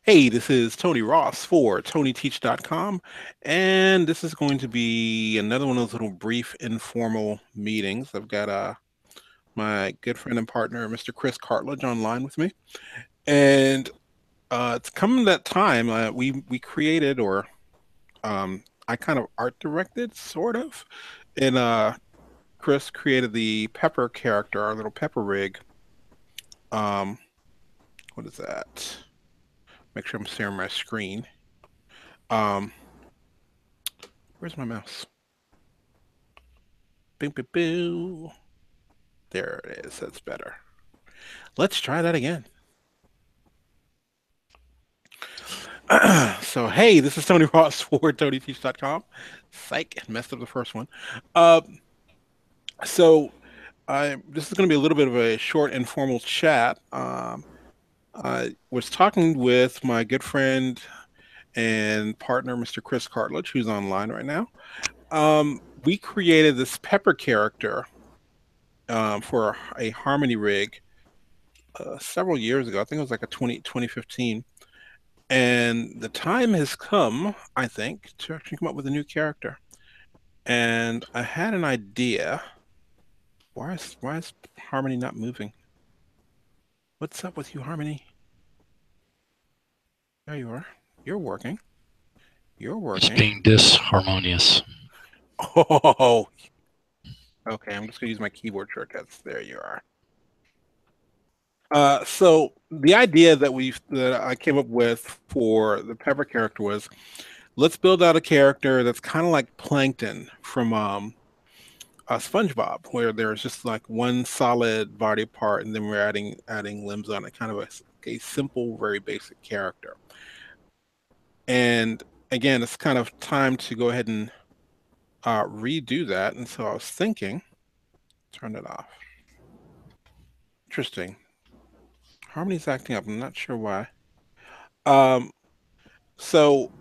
Hey, this is Tony Ross for TonyTeach.com, and this is going to be another one of those little brief informal meetings. I've got my good friend and partner, Mr. Chris Cartledge, online with me, and it's coming that time. We created, or I kind of art directed, sort of, and Chris created the Pepper character, our little Pepper rig. Um, what is that? Make sure I'm sharing my screen. Um, where's my mouse? Bing, bing, boo. There it is. That's better. Let's try that again. So, hey, this is Tony Ross for TonyTeach.com. Psych, messed up the first one. Uh, so, this is going to be a little bit of a short, informal chat. I was talking with my good friend and partner, Mr. Chris Cartledge, who's online right now. We created this Pepper character for a Harmony rig several years ago. I think it was like a 2015. And the time has come, I think, to actually come up with a new character. And I had an idea. Why is Harmony not moving? What's up with you, Harmony? There you are. You're working. You're It's working. being disharmonious. Oh, okay. I'm just gonna use my keyboard shortcuts. There you are. So the idea that I came up with for the Pepper character was let's build out a character that's kind of like Plankton from SpongeBob, where there's just like one solid body part, and then we're adding limbs on it, kind of a simple, very basic character. And again, it's kind of time to go ahead and redo that. And so I was thinking, turn it off. Interesting. Harmony's acting up. I'm not sure why. Um, so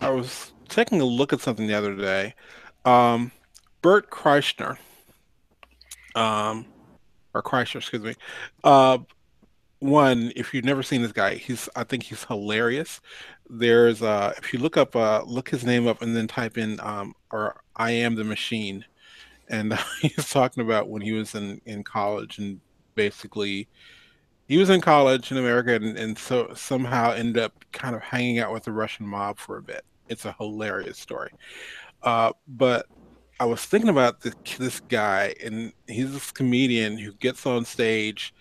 I was taking a look at something the other day. Um, Bert Kreischer, um, or Kreischer, excuse me. Uh, One, if you've never seen this guy, I think he's hilarious. There's if you look his name up and then type in or I am the machine, and he's talking about when he was in college, and basically he was in college in America, and so somehow ended up kind of hanging out with the Russian mob for a bit. It's a hilarious story. But I was thinking about this guy, and he's this comedian who gets on stage,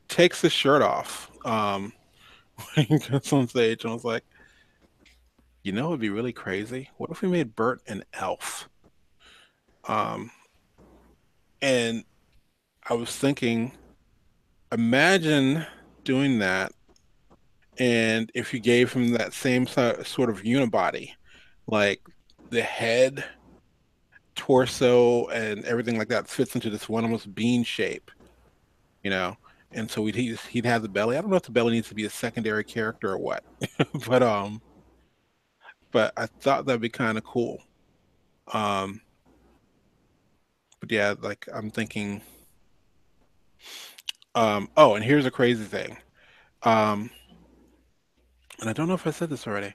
takes his shirt off. When he gets on stage, and I was like, it'd be really crazy. What if we made Bert an elf? Um, and I was thinking, imagine doing that, and if you gave him that same sort of unibody, like the head, torso, and everything like that fits into this one almost bean shape, you know. And so he'd have the belly. I don't know if the belly needs to be a secondary character or what, but I thought that'd be kind of cool. Um, but yeah, like I'm thinking. Oh, and here's a crazy thing. Um, and I don't know if I said this already.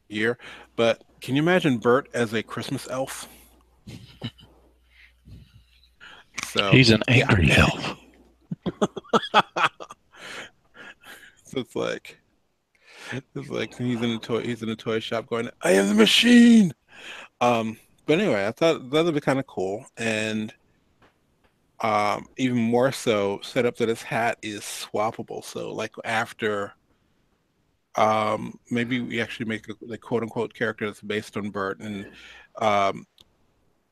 Year, but can you imagine Bert as a Christmas elf? So He's an yeah, angry elf. so it's like he's in a toy shop going, "I am the machine." Um, but anyway, I thought that would be kind of cool, and even more so, set up that his hat is swappable. So like after maybe we actually make the quote unquote character that's based on Bert, and um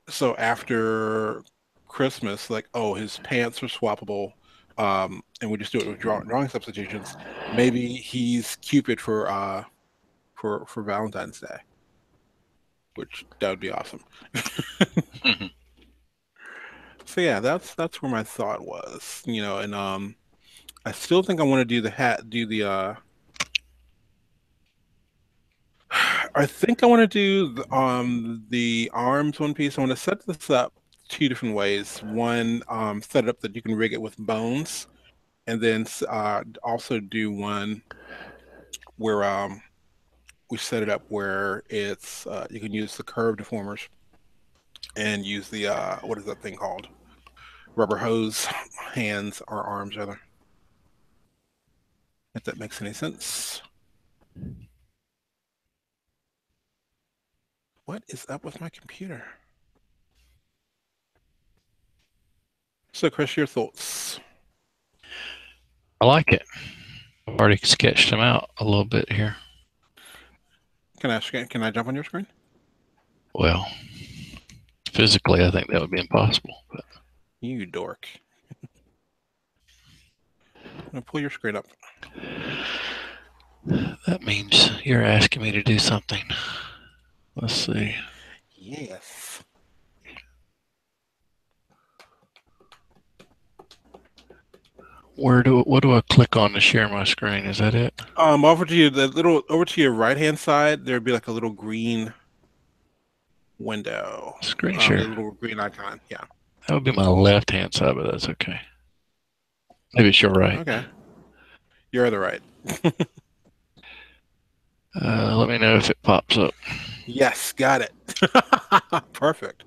so after Christmas, like, oh, his pants are swappable, and we just do it with drawing substitutions. Maybe he's Cupid for Valentine's Day, which that would be awesome. So yeah, that's where my thought was, and I still think I want to do the hat, do the I think I want to do the arms one piece. I want to set this up two different ways. One, set it up that you can rig it with bones, and then also do one where we set it up where it's you can use the curved deformers and use the what is that thing called? Rubber hose hands or arms rather. If that makes any sense. What is up with my computer? So, Chris, your thoughts? I like it. I've already sketched them out a little bit here. Can I jump on your screen? Well, physically, I think that would be impossible. But You dork. I'm gonna pull your screen up. that means you're asking me to do something. Let's see. Yes. What do I click on to share my screen? Is that it? Over to your right hand side, there'd be like a little green window. Screen The share. little green icon. Yeah. That would be my left hand side, but that's okay. Maybe it's your right. Okay. You're the right. Let me know if it pops up. Yes, got it. Perfect.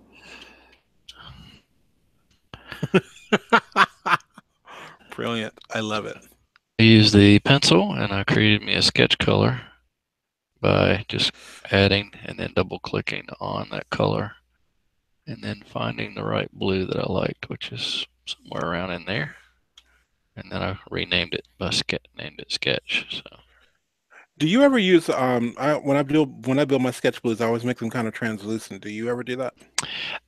Brilliant. I love it. I used the pencil and I created me a sketch color by just adding and then double clicking on that color and then finding the right blue that I liked, which is somewhere around in there. And then I renamed it by named it sketch. So Do you ever use when I build my sketch blues, I always make them kind of translucent. Do you ever do that?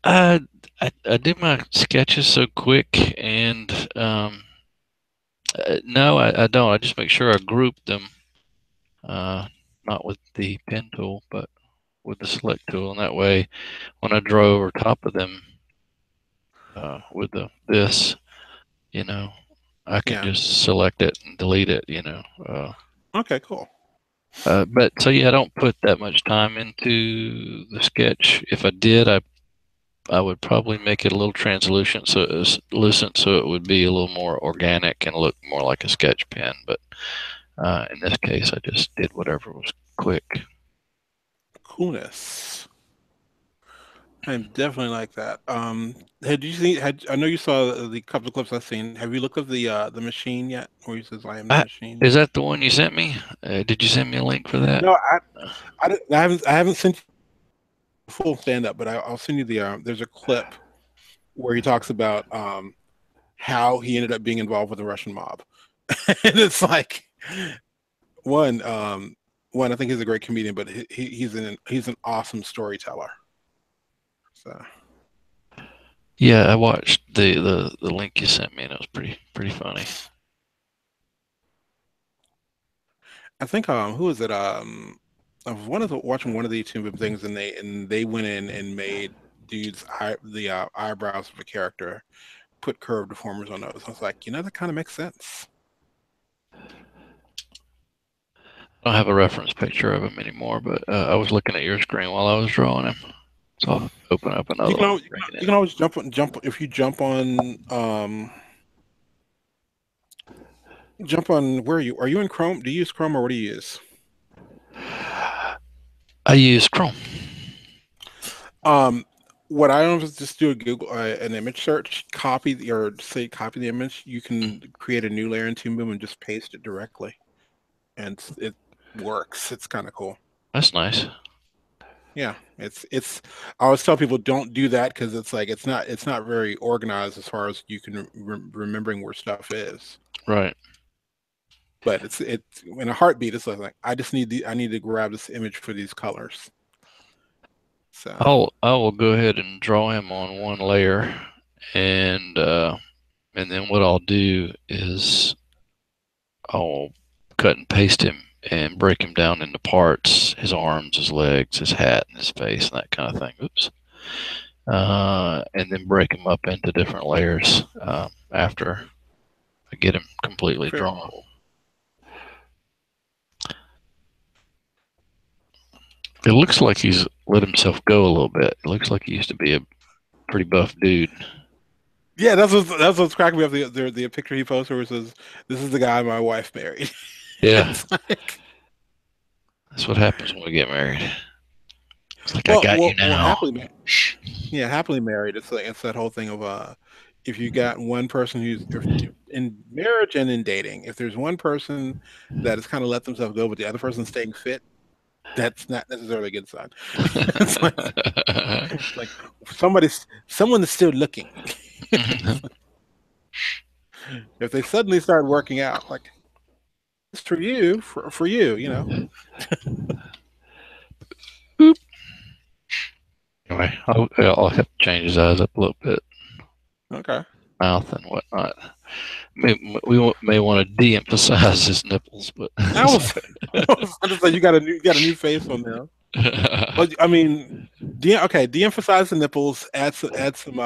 uh, I do my sketches so quick, and no, I don't. I just make sure I group them, uh, not with the pen tool, but with the select tool, and that way, when I draw over top of them with this, you know, I can Yeah. just select it and delete it. Okay, cool. But so yeah, I don't put that much time into the sketch. If I did, I would probably make it a little translucent so it was lucent so it would be a little more organic and look more like a sketch pen. But in this case, I just did whatever was quick. Coolness. I'm definitely like that. Had you seen? Had I know you saw the couple of clips I've seen. Have you looked at the machine yet? Where he says, "I am the I, machine." is that the one you sent me? Did you send me a link for that? No, I haven't sent you the full stand up, but I'll send you the. There's a clip where he talks about how he ended up being involved with the Russian mob, and it's like one one. I think he's a great comedian, but he's an awesome storyteller. So. Yeah, I watched the link you sent me, and it was pretty funny. I think who was it? I was watching one of the YouTube things, and they went in and made the eyebrows of a character, put curved deformers on those. I was like, that kind of makes sense. I don't have a reference picture of him anymore, but I was looking at your screen while I was drawing him. So I'll open up another one. Bring it You in. can always jump if you jump on where are you in Chrome? Do you use Chrome or what do you use? I use Chrome. Um, what I don't is just do a Google an image search, copy the image. You can create a new layer in Toon and just paste it directly, and it works. It's kind of cool. That's nice. Yeah, it's. I always tell people don't do that because it's like it's not very organized as far as you can remembering where stuff is. Right. But it's in a heartbeat. It's like I need to grab this image for these colors. So I will go ahead and draw him on one layer, and then what I'll do is I'll cut and paste him and break him down into parts: his arms, his legs, his hat, and his face, and that kind of thing. Oops. And then break him up into different layers after I get him completely very drawn. cool. It looks like he's let himself go a little bit. It looks like he used to be pretty buff dude. Yeah, that's what's cracking me up. The picture he posted where it says, "This is the guy my wife married." Yeah, It's like, that's what happens when we get married. It's like I well, got you well, well, now. yeah, happily married. It's like it's that whole thing of if you got one person if in marriage and in dating, if there's one person that has kind of let themselves go, but the other person's staying fit, that's not necessarily a good sign. It's like someone is still looking. If they suddenly start working out, like it's for you, for you, you know. Boop. Anyway, I'll have to change his eyes up a little bit, Okay. mouth and whatnot. We may want to de-emphasize his nipples, but I was, I just like you got a new face on there. Well, I mean, okay, de-emphasize the nipples, add some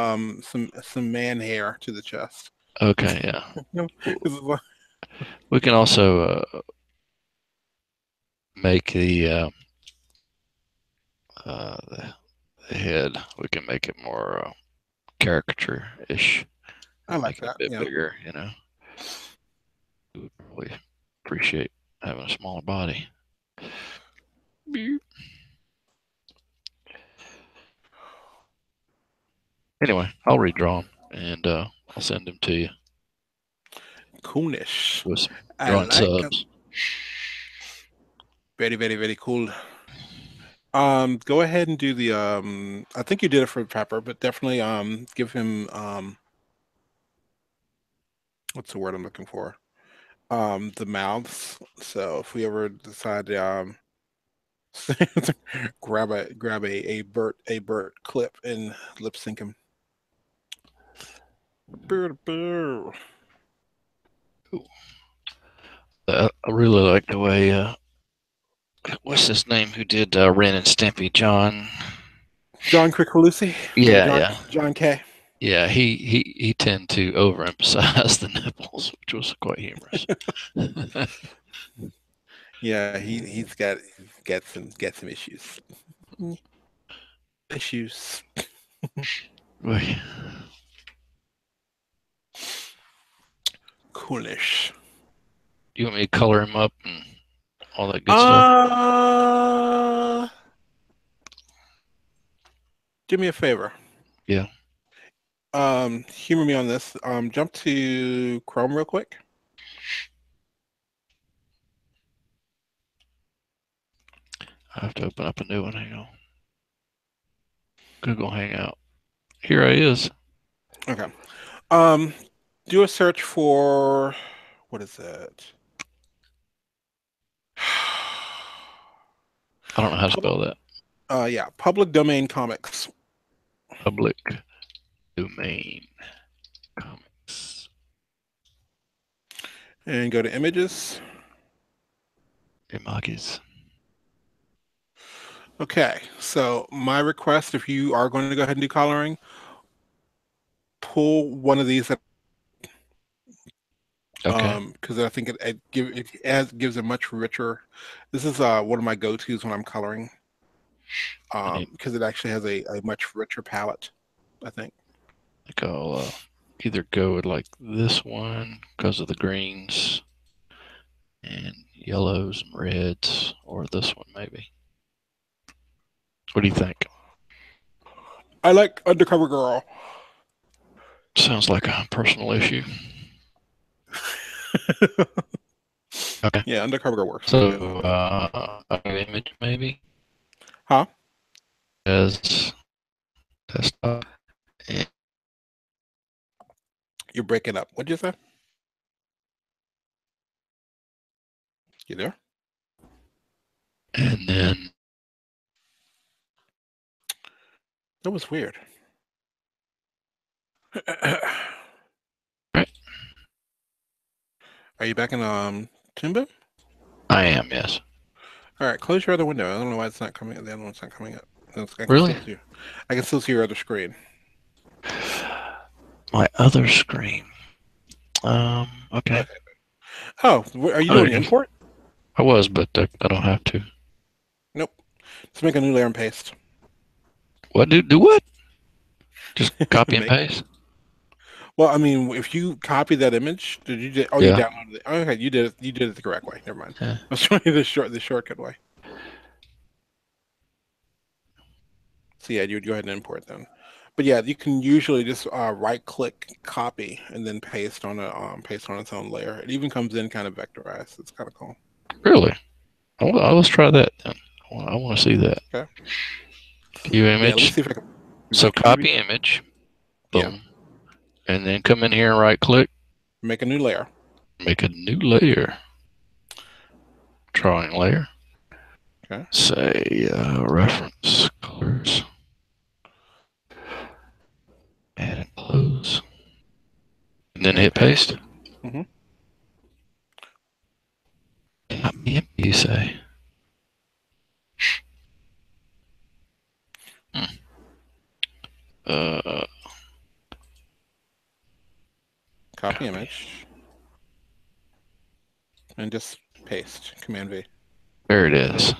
man hair to the chest. okay, yeah. You know, 'cause it's like- We can also make the head. We can make it more caricature-ish I and like make it a that. bit Yeah. bigger. We would probably appreciate having a smaller body. Anyway, I'll redraw them and I'll send them to you Coonish. with some I drawing like it. subs. Very, very, very cool. Go ahead and do the I think you did it for Pepper, but definitely give him what's the word I'm looking for? The mouths. So if we ever decide to grab a Bert clip and lip sync him. I really like the way what's his name who did Ren and Stimpy? John. John Kricfalusi or Yeah, yeah, John K. yeah. He tend to overemphasize the nipples, which was quite humorous. Yeah, he's got some issues. Mm, issues. Boy, Coolish. you want me to color him up and all that good stuff? Uh, do me a favor. Yeah, Humor me on this. Jump to Chrome real quick. I have to open up a new one. Hang on. Google Hangout. Here I is. Okay. Um, do a search for what is it? I don't know how to Public, spell that. yeah, public domain comics, Public domain comics. and go to images. Emojis. Okay, so my request, if you are going to go ahead and do coloring, pull one of these Okay. because I think gives a much richer. This is one of my go-tos when I'm coloring I need. because it actually has a much richer palette, I think. I think I'll either go with like this one because of the greens and yellows and reds, or this one maybe. What do you think? I like Undercover Girl. Sounds like a personal issue. Okay. Yeah, Undercover Girl works for me good. So, a new image maybe Huh? as desktop, and, You're breaking up. What'd you say? You there? and then That was weird. right, Are you back in Timba? I am, yes. All right, close your other window. I don't know why it's not coming. The other one's not coming up. I can Really? still see. I can still see your other screen. My other screen. Okay. Okay. Oh, are you Oh, there doing it is. import? I was, but I don't have to. Nope. Let's make a new layer and paste. What do what? Just copy and Make paste. Well, I mean, if you copy that image, did you? Oh, you Yeah. downloaded it. Okay, you did it. You did it the correct way. Never mind. Yeah. I was showing you the shortcut way. So yeah, you'd go ahead and import them. But yeah, you can usually just right click copy and then paste on its own layer. It even comes in kind of vectorized. It's kind of cool. Really? Let's try that then. I want to see that. Okay. View Yeah, let me image. see if I can So can you read? copy image. Yeah, Boom. And then come in here and right click. make a new layer. Make a new layer. Drawing layer. Okay. Say reference colors. Add and close. And then And hit paste. paste. Hmm. Copy empty, you say. Hmm. Uh, Copy copy. image and just paste. Command V. There it is.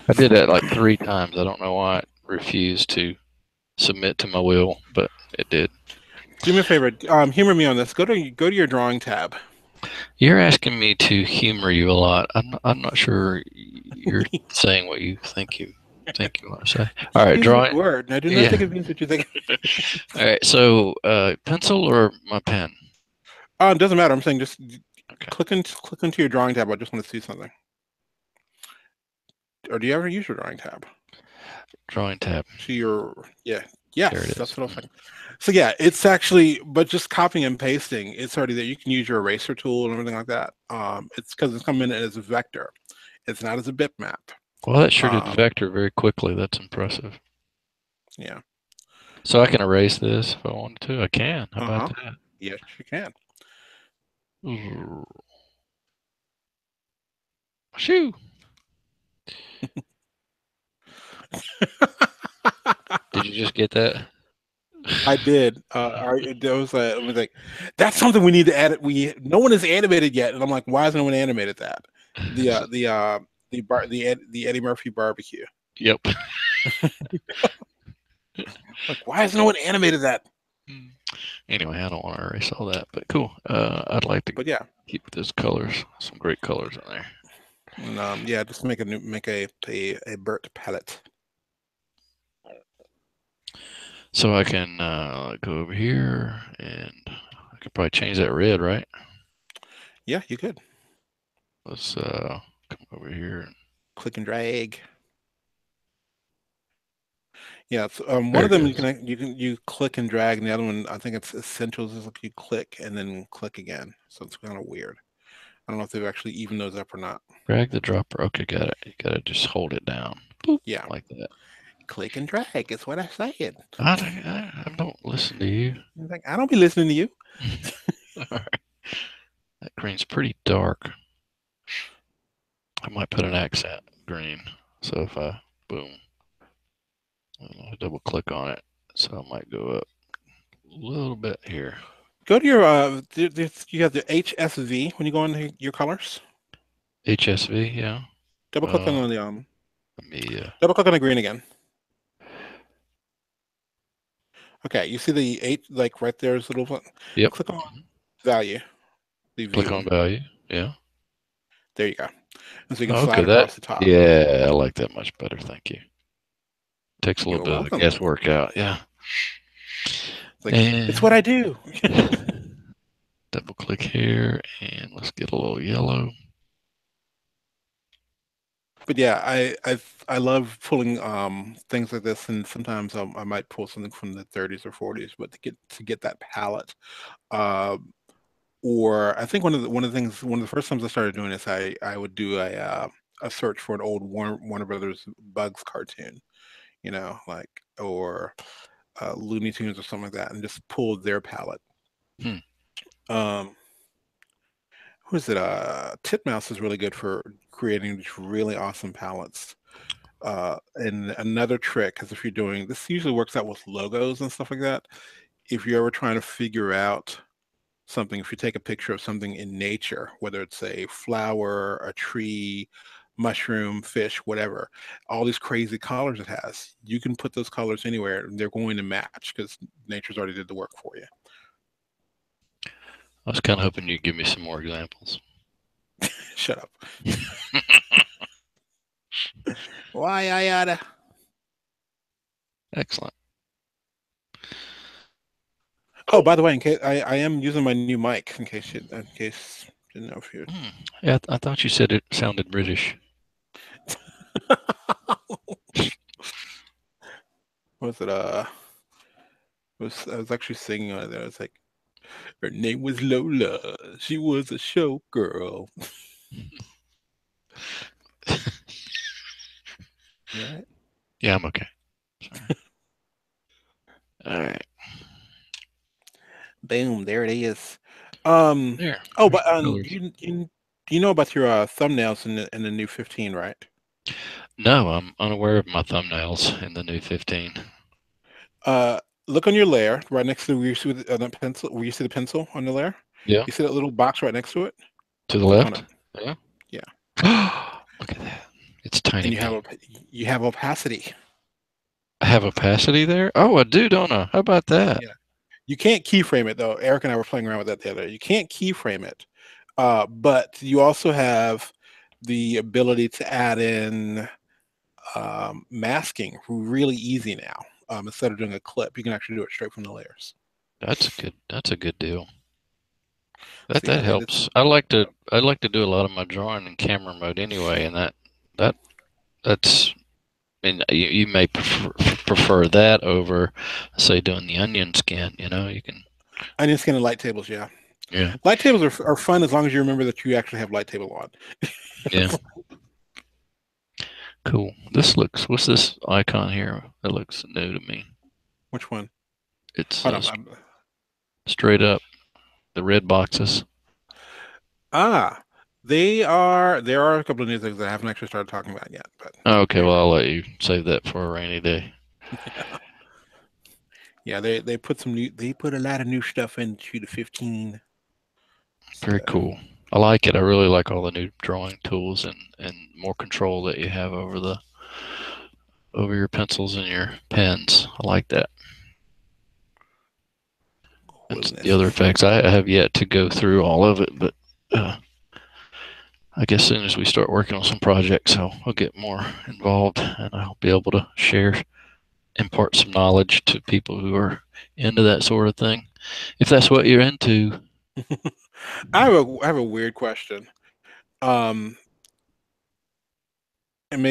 I did that like 3 times. I don't know why it refused to submit to my will, but it did. Do me a favor. Humor me on this. Go to your drawing tab. You're asking me to humor you a lot. I'm not sure you're saying what you think you want to say. All right, Use the drawing. right word. Now, do not Yeah. think it means what you think. All right. So, pencil or my pen? It doesn't matter. I'm saying just Okay. click into your drawing tab. I just want to see something. Or do you ever use your drawing tab? Drawing tab. To your yeah. There it Yes, is. that's what I was thinking. So yeah, it's actually, but just copying and pasting, it's already there. You can use your eraser tool and everything like that. It's because it's coming in as a vector. It's not as a bitmap. Well, that sure did Um, vector very quickly. That's impressive. yeah. So I can erase this if I wanted to. I can. How about Uh-huh. that? Yes, you can. Ooh. Shoo! Did you just get that? I did. There was it was like, that's something we need to add. No one has animated yet, and I'm like, why has no one animated that? The the Eddie Murphy barbecue. Yep. Like, why has no one animated that? Anyway, I don't want to erase all that, but cool. I'd like to But yeah, keep those colors. Some great colors in there. and, yeah, just make a Burt palette. So I can go over here and I could probably change that red, right? Yeah, you could Let's come over here. click and drag. Yeah, it's, one There of it them goes. you click and drag, and the other one I think it's essentials is like you click and then click again. So it's kind of weird. I don't know if they've actually evened those up or not. Drag the dropper. Okay, got it. You gotta just hold it down. Boop, Yeah, like that. click and drag. It's what I said. I don't listen to you. He's like, I don't be listening to you. All right. That green's pretty dark. I might put an accent green. So if I boom, I double click on it, so I might go up a little bit here. Go to your you have the HSV when you go into your colors. HSV, yeah. Double click Uh, on the let me. double click on the green again. Okay, you see the eight like right there's a little button. Yep. Click on value, the Click view on one. value. Yeah. There you go. And so you can Okay. slide That. across the top. Yeah, I like that much better. Thank you. Takes a little You're bit of the welcome. guesswork out. Yeah. It's like it's what I And do. double click here, and let's get a little yellow. But yeah, I love pulling things like this, and sometimes I might pull something from the 30s or 40s, but to get that palette. Uh, or I think one of the first times I started doing this, I would do a search for an old Warner Brothers Bugs cartoon, like or Looney Tunes or something like that, and just pull their palette. Hmm. Um, who is it? Titmouse is really good for creating these really awesome palettes. And another trick is if you're doing this usually works out with logos and stuff like that. If you're ever trying to figure out something, if you take a picture of something in nature, whether it's a flower, a tree, mushroom, fish, whatever. All these crazy colors it has. You can put those colors anywhere, and they're going to match because nature's already did the work for you. I was kind of hoping you'd give me some more examples. Shut up. Why I oughta? Excellent. Oh, Cool. by the way, in case I am using my new mic, in case didn't know if you. Hmm. Yeah, I thought you said it sounded British. Was it I was actually singing on it there. It's like her name was Lola. She was a show girl. You all right? Yeah, I'm okay. Sorry. All right. Boom, there it is. Um. There. Oh, There's but some colors. do you know about your thumbnails in the new 15, right? No, I'm unaware of my thumbnails in the new 15. Look on your layer right next to where you see the pencil. Where you see the pencil on the layer. Yeah. You see that little box right next to it? To the Click on it. left. Yeah. Yeah, Look at that. It's tiny and me. you have opacity. I have opacity there. Oh, I do, don't I? How about that? Yeah. You can't keyframe it though. Eric and I were playing around with that the other day. You can't keyframe it, but you also have the ability to add in masking really easy now. Instead of doing a clip, you can actually do it straight from the layers. That's a good. That's a good deal. That So yeah, that they did helps. something really good. I like to do a lot of my drawing in camera mode anyway, and that that's. I mean, you may prefer that over, say, doing the onion skin. You know, you can. Onion skin and light tables, yeah. Yeah. Light tables are fun as long as you remember that you actually have light table on. Yeah. Cool. This looks. What's this icon here? That looks new to me. Which one? It's Hold on. straight up the red boxes. Ah, there are a couple of new things that I haven't actually started talking about yet, but Okay, there you well, go. I'll let you save that for a rainy day. Yeah, they put a lot of new stuff into the 15. Very So cool. I like it. I really like all the new drawing tools and more control that you have over your pencils and your pens. I like that. And the other coolness. effects, I have yet to go through all of it, but uh, I guess as soon as we start working on some projects, I'll get more involved and I'll be able to share, impart some knowledge to people who are into that sort of thing. If that's what you're into. I have a weird question. Um, and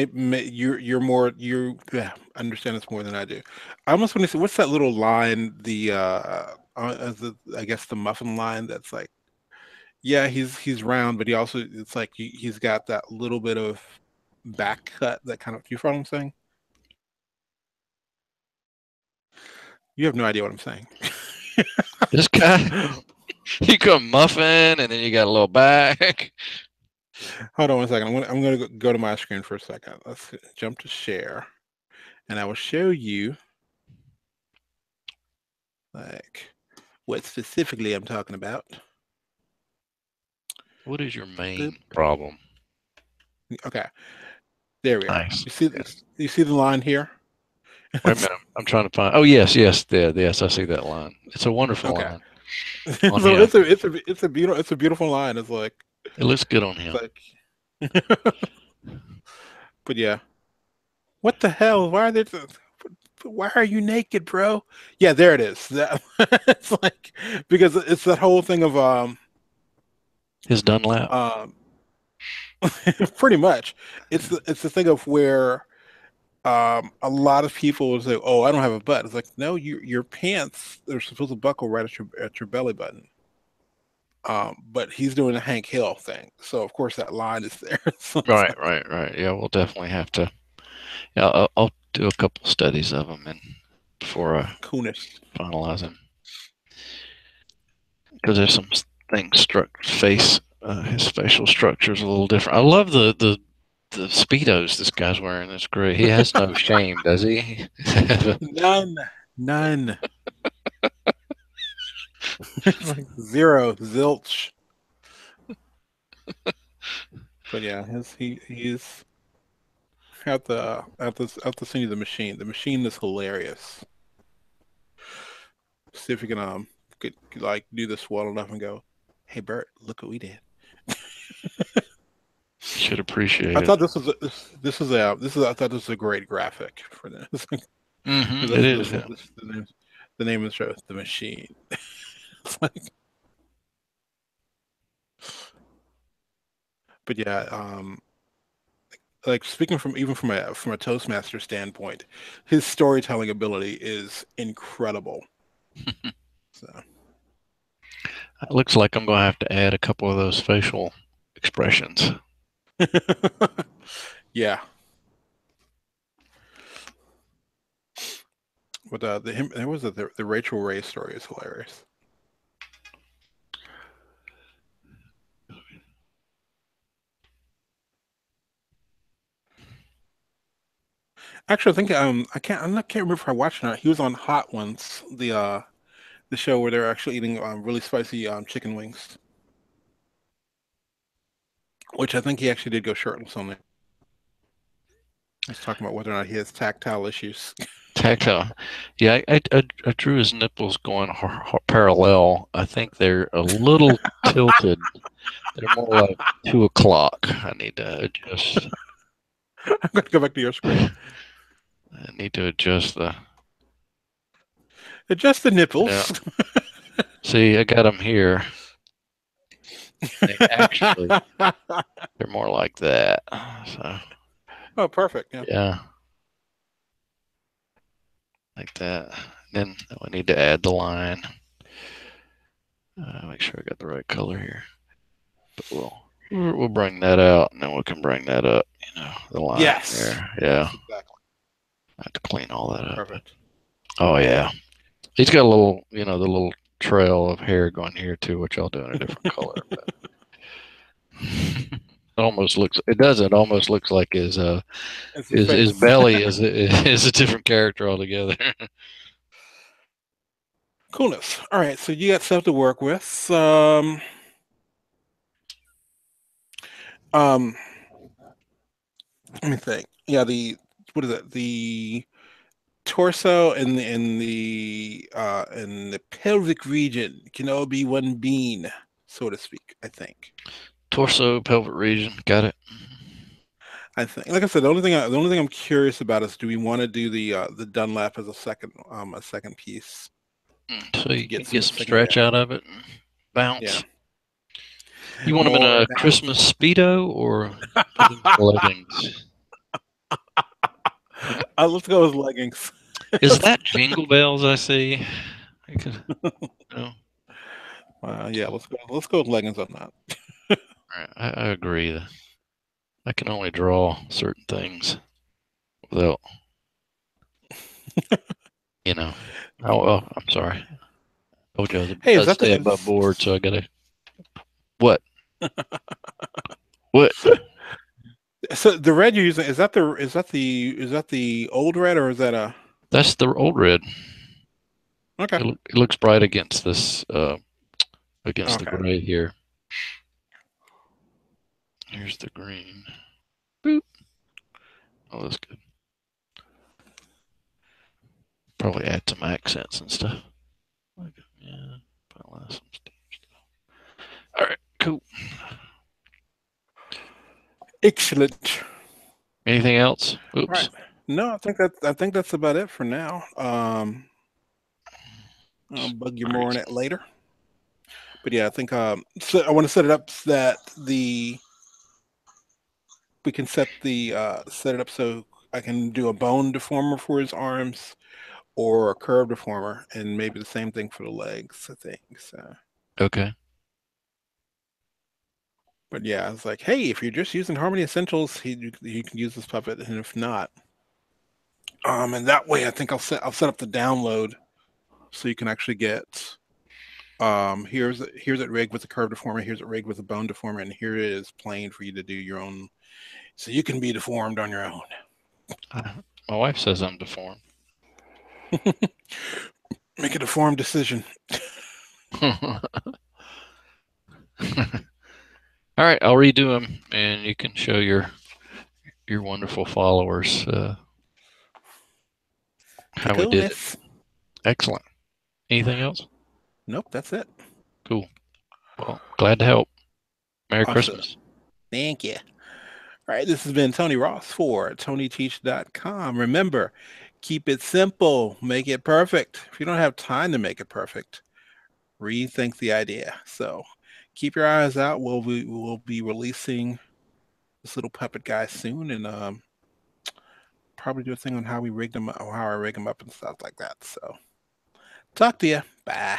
you're more you yeah, understand this more than I do. I almost want to say, what's that little line? I guess the muffin line that's like, yeah, he's round, but he also it's like he's got that little bit of back cut that kind of. You follow what I'm saying? You have no idea what I'm saying. This guy, you come muffin and then you got a little back. Hold on one second. I'm gonna go to my screen for a second. Let's jump to share, and I will show you like what specifically I'm talking about. What is your Boop. main problem? Okay, there we are. Nice. You see the line here? Wait a minute. I'm trying to find. Oh, yes, yes, there, yes. I see that line. It's a wonderful Okay. line on So him. it's a beautiful line. It looks good on It's him. like but yeah. What the hell? Why are you naked, bro? Yeah, there it is. It's like because it's that whole thing of His Dunlap. um pretty much. It's the thing of where a lot of people will say, "Oh, I don't have a butt." It's like, no, your pants are supposed to buckle right at your belly button. But he's doing a Hank Hill thing, so of course that line is there. So it's Right, like right, right. Yeah, we'll definitely have to. Yeah, I'll do a couple studies of him and before I coonish. finalize him because there's some things struck face. His facial structure is a little different. I love the speedos this guy's wearing. It's great. He has no shame, does he? None, none. It's like zero, zilch. But yeah, he's at the scene of the machine. The machine is hilarious. See if you can could, like do this well enough and go, "Hey Bert, look what we did." Should I appreciate it. thought this is I thought this was a great graphic for this. It This is is. Yeah. the name of the show, The Machine. It's like, but yeah, like speaking from even from a Toastmaster standpoint, his storytelling ability is incredible. So It looks like I'm going to have to add a couple of those facial expressions. yeah, but the him there was the Rachel Ray story is hilarious. Actually, I think I can't remember if I watched it or not. He was on Hot Ones, the show where they're actually eating really spicy chicken wings, which I think he actually did go shirtless on there. He's talking about whether or not he has tactile issues. Tactile. Yeah, I drew his nipples going parallel. I think they're a little tilted. They're more like 2 o'clock. I need to adjust. I'm going to go back to your screen. I need to adjust the. Adjust the Yeah. nipples. See, I got them here. They actually, they're more like that. So, Oh, perfect. Yeah. yeah, like that. Then we need to add the line. Make sure I got the right color here. But we'll bring that out, and then we can bring that up. The line Yes. there. Yes, Yeah, exactly. I have to clean all that up. Perfect. Oh yeah, he's got a little, the little trail of hair going here too, which I'll do in a different color. But it almost looks. It does. It almost looks like It's the his face. belly is a different character altogether. Coolness. All right, so you got stuff to work with. Um, Let me think. Yeah, the what is it? The torso and the pelvic region can all be one bean, so to speak. Torso, pelvic region. Got it. Like I said, the only thing I'm curious about is do we want to do the Dunlap as a second piece So to you get can some get of the some secondary stretch out action? of it and Yeah, bounce. You want him in more a bounce. Christmas Speedo or put him in leggings? Let's go with leggings. Is that Jingle Bells I see? I could, no. Yeah, let's go with leggings on that. I agree. I can only draw certain things without, you know. Oh, well, I'm sorry. Told you Hey, I stay above board, so I gotta. What? What? so the red you're using is that the old red or is that a That's the old red. okay? It looks bright against this, against the Okay. gray here. Here's the green. Boop. Oh, that's good. Probably add some accents and stuff. Yeah, probably some stuff. All right, cool. Excellent. Anything else? All right. Oops. No, I think that's about it for now. I'll bug you more on Crazy. it later. But yeah, I think so I want to set it up so that the we can set it up so I can do a bone deformer for his arms or a curve deformer, and maybe the same thing for the legs. I think so. Okay. But yeah, it's like, hey, if you're just using Harmony Essentials, you can use this puppet, and if not, and that way, I think I'll set up the download so you can actually get here's it rigged with a curve deformer, here's it rigged with a bone deformer, and here it is plain for you to do your own, so you can be deformed on your own. My wife says I'm deformed. Make a deformed decision. All All right, I'll redo them, and you can show your wonderful followers The how we did it. coolness. Excellent. Anything else? Nope, that's it. Cool. Well, glad to help. Merry Awesome. Christmas. Thank you. All right, this has been Tony Ross for TonyTeach.com. Remember, keep it simple, make it perfect. If you don't have time to make it perfect, rethink the idea. So keep your eyes out. We'll be releasing this little puppet guy soon, and probably do a thing on how we rigged him up, or how I rig him up and stuff like that. So talk to you. Bye.